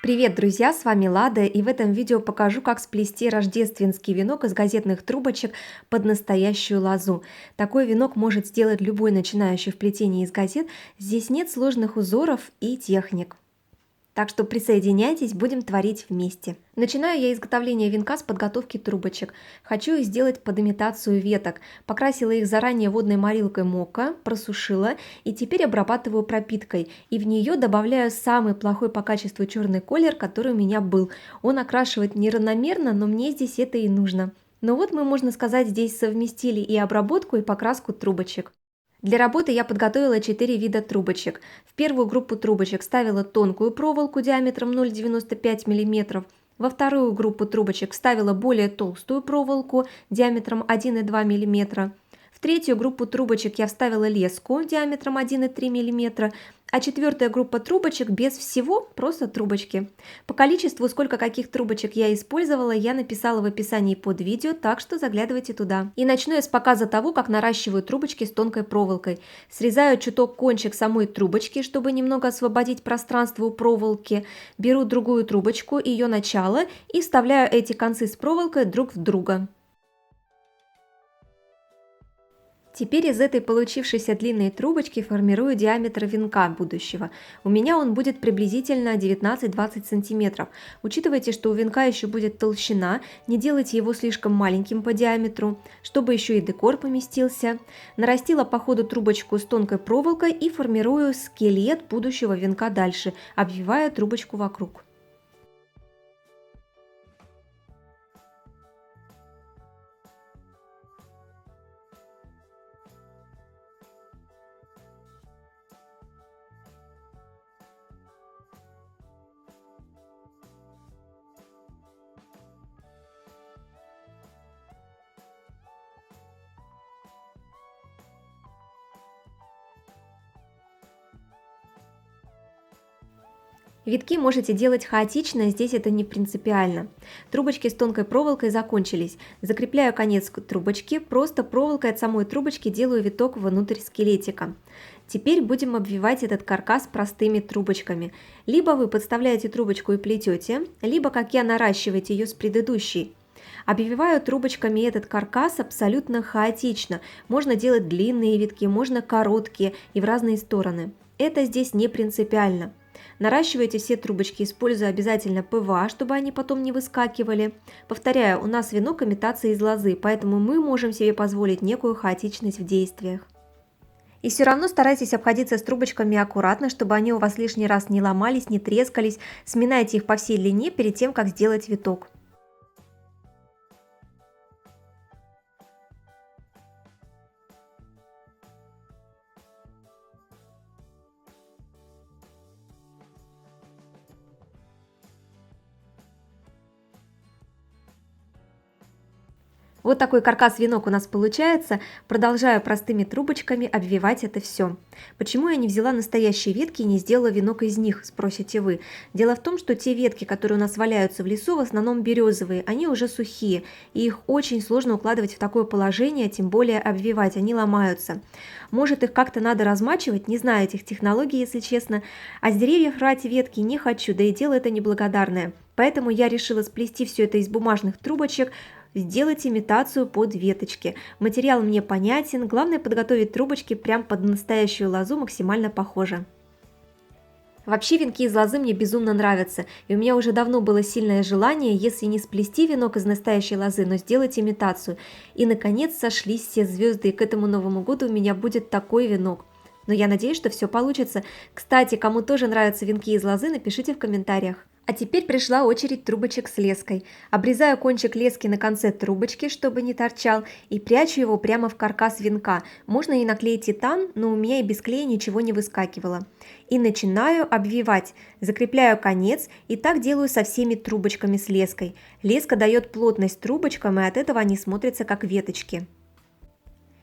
Привет, друзья, с вами Лада, и в этом видео покажу, как сплести рождественский венок из газетных трубочек под настоящую лозу. Такой венок может сделать любой начинающий в плетении из газет, здесь нет сложных узоров и техник. Так что присоединяйтесь, будем творить вместе. Начинаю я изготовление венка с подготовки трубочек. Хочу их сделать под имитацию веток. Покрасила их заранее водной морилкой мока, просушила и теперь обрабатываю пропиткой. И в нее добавляю самый плохой по качеству черный колер, который у меня был. Он окрашивает неравномерно, но мне здесь это и нужно. Но вот мы, можно сказать, здесь совместили и обработку, и покраску трубочек. Для работы я подготовила 4 вида трубочек. В первую группу трубочек ставила тонкую проволоку диаметром 0,95 мм. Во вторую группу трубочек вставила более толстую проволоку диаметром 1,2 мм. В третью группу трубочек я вставила леску диаметром 1,3 мм, а четвертая группа трубочек без всего, просто трубочки. По количеству, сколько каких трубочек я использовала, я написала в описании под видео, так что заглядывайте туда. И начну я с показа того, как наращиваю трубочки с тонкой проволокой. Срезаю чуток кончик самой трубочки, чтобы немного освободить пространство у проволоки. Беру другую трубочку, ее начало, и вставляю эти концы с проволокой друг в друга. Теперь из этой получившейся длинной трубочки формирую диаметр венка будущего. У меня он будет приблизительно 19-20 см. Учитывайте, что у венка еще будет толщина, не делайте его слишком маленьким по диаметру, чтобы еще и декор поместился. Нарастила по ходу трубочку с тонкой проволокой и формирую скелет будущего венка дальше, обвивая трубочку вокруг. Витки можете делать хаотично, здесь это не принципиально. Трубочки с тонкой проволокой закончились. Закрепляю конец трубочки, просто проволокой от самой трубочки делаю виток внутрь скелетика. Теперь будем обвивать этот каркас простыми трубочками. Либо вы подставляете трубочку и плетете, либо, как я, наращиваете ее с предыдущей. Обвиваю трубочками этот каркас абсолютно хаотично. Можно делать длинные витки, можно короткие и в разные стороны. Это здесь не принципиально. Наращивайте все трубочки, используя обязательно ПВА, чтобы они потом не выскакивали. Повторяю, у нас венок имитация из лозы, поэтому мы можем себе позволить некую хаотичность в действиях. И все равно старайтесь обходиться с трубочками аккуратно, чтобы они у вас лишний раз не ломались, не трескались. Сминайте их по всей длине перед тем, как сделать виток. Вот такой каркас-венок у нас получается. Продолжаю простыми трубочками обвивать это все. Почему я не взяла настоящие ветки и не сделала венок из них, спросите вы. Дело в том, что те ветки, которые у нас валяются в лесу, в основном березовые, они уже сухие, и их очень сложно укладывать в такое положение, тем более обвивать, они ломаются. Может, их как-то надо размачивать, не знаю этих технологий, если честно. А с деревьев рвать ветки не хочу, да и дело это неблагодарное. Поэтому я решила сплести все это из бумажных трубочек, сделать имитацию под веточки. Материал мне понятен, главное подготовить трубочки прям под настоящую лозу максимально похоже. Вообще венки из лозы мне безумно нравятся, и у меня уже давно было сильное желание, если не сплести венок из настоящей лозы, но сделать имитацию. И наконец сошлись все звезды, и к этому Новому году у меня будет такой венок. Но я надеюсь, что все получится. Кстати, кому тоже нравятся венки из лозы, напишите в комментариях. А теперь пришла очередь трубочек с леской. Обрезаю кончик лески на конце трубочки, чтобы не торчал, и прячу его прямо в каркас венка. Можно и наклеить титан, но у меня и без клея ничего не выскакивало. И начинаю обвивать. Закрепляю конец, и так делаю со всеми трубочками с леской. Леска дает плотность трубочкам, и от этого они смотрятся как веточки.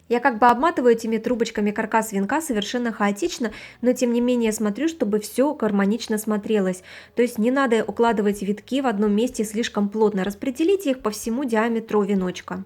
Я как бы обматываю этими трубочками каркас венка совершенно хаотично, но тем не менее смотрю, чтобы все гармонично смотрелось. То есть не надо укладывать витки в одном месте слишком плотно, распределите их по всему диаметру веночка.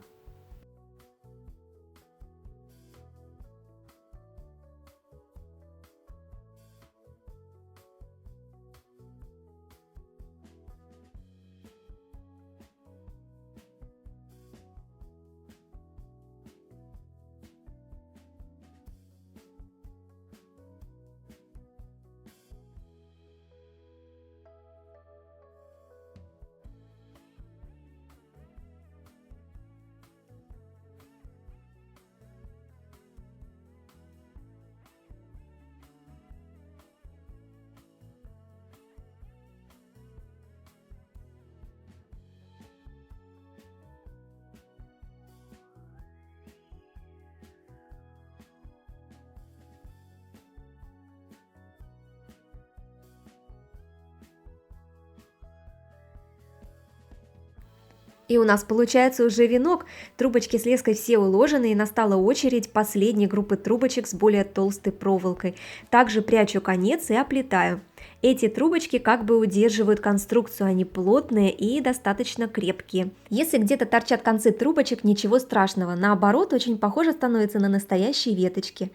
И у нас получается уже венок. Трубочки с леской все уложены, и настала очередь последней группы трубочек с более толстой проволокой. Также прячу конец и оплетаю. Эти трубочки как бы удерживают конструкцию, они плотные и достаточно крепкие. Если где-то торчат концы трубочек, ничего страшного, наоборот, очень похоже становится на настоящие веточки.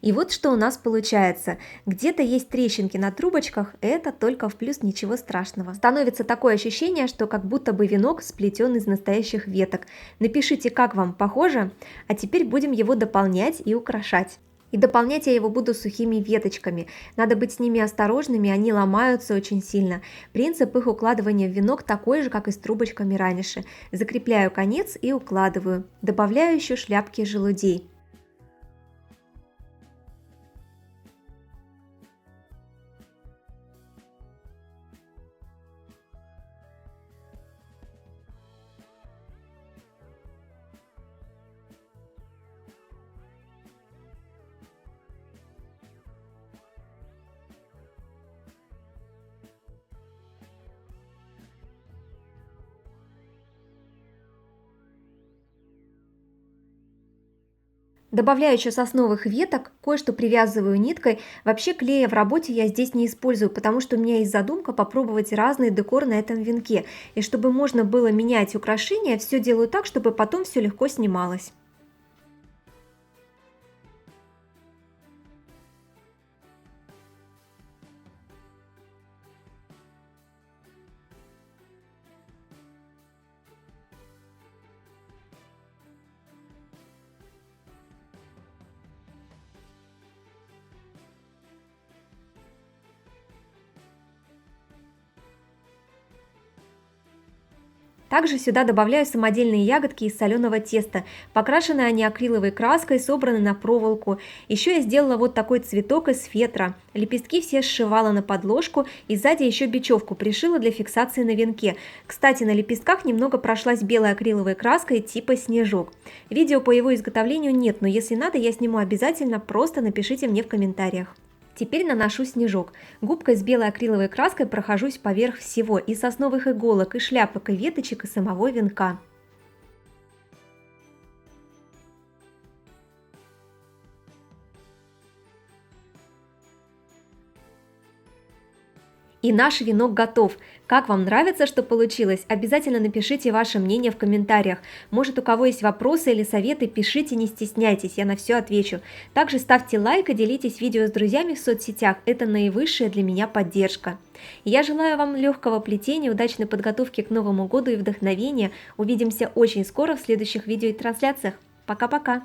И вот что у нас получается. Где-то есть трещинки на трубочках, это только в плюс, ничего страшного. Становится такое ощущение, что как будто бы венок сплетен из настоящих веток. Напишите, как вам, похоже? А теперь будем его дополнять и украшать. И дополнять я его буду сухими веточками. Надо быть с ними осторожными, они ломаются очень сильно. Принцип их укладывания в венок такой же, как и с трубочками раньше. Закрепляю конец и укладываю. Добавляю еще шляпки желудей. Добавляю еще сосновых веток, кое-что привязываю ниткой. Вообще клея в работе я здесь не использую, потому что у меня есть задумка попробовать разный декор на этом венке. И чтобы можно было менять украшения, все делаю так, чтобы потом все легко снималось. Также сюда добавляю самодельные ягодки из соленого теста. Покрашены они акриловой краской, собраны на проволоку. Еще я сделала вот такой цветок из фетра. Лепестки все сшивала на подложку и сзади еще бечевку пришила для фиксации на венке. Кстати, на лепестках немного прошлась белой акриловой краской типа снежок. Видео по его изготовлению нет, но если надо, я сниму обязательно, просто напишите мне в комментариях. Теперь наношу снежок. Губкой с белой акриловой краской прохожусь поверх всего, и сосновых иголок, и шляпок, и веточек, и самого венка. И наш венок готов. Как вам нравится, что получилось? Обязательно напишите ваше мнение в комментариях. Может, у кого есть вопросы или советы, пишите, не стесняйтесь, я на все отвечу. Также ставьте лайк и делитесь видео с друзьями в соцсетях, это наивысшая для меня поддержка. Я желаю вам легкого плетения, удачной подготовки к Новому году и вдохновения. Увидимся очень скоро в следующих видео и трансляциях. Пока-пока!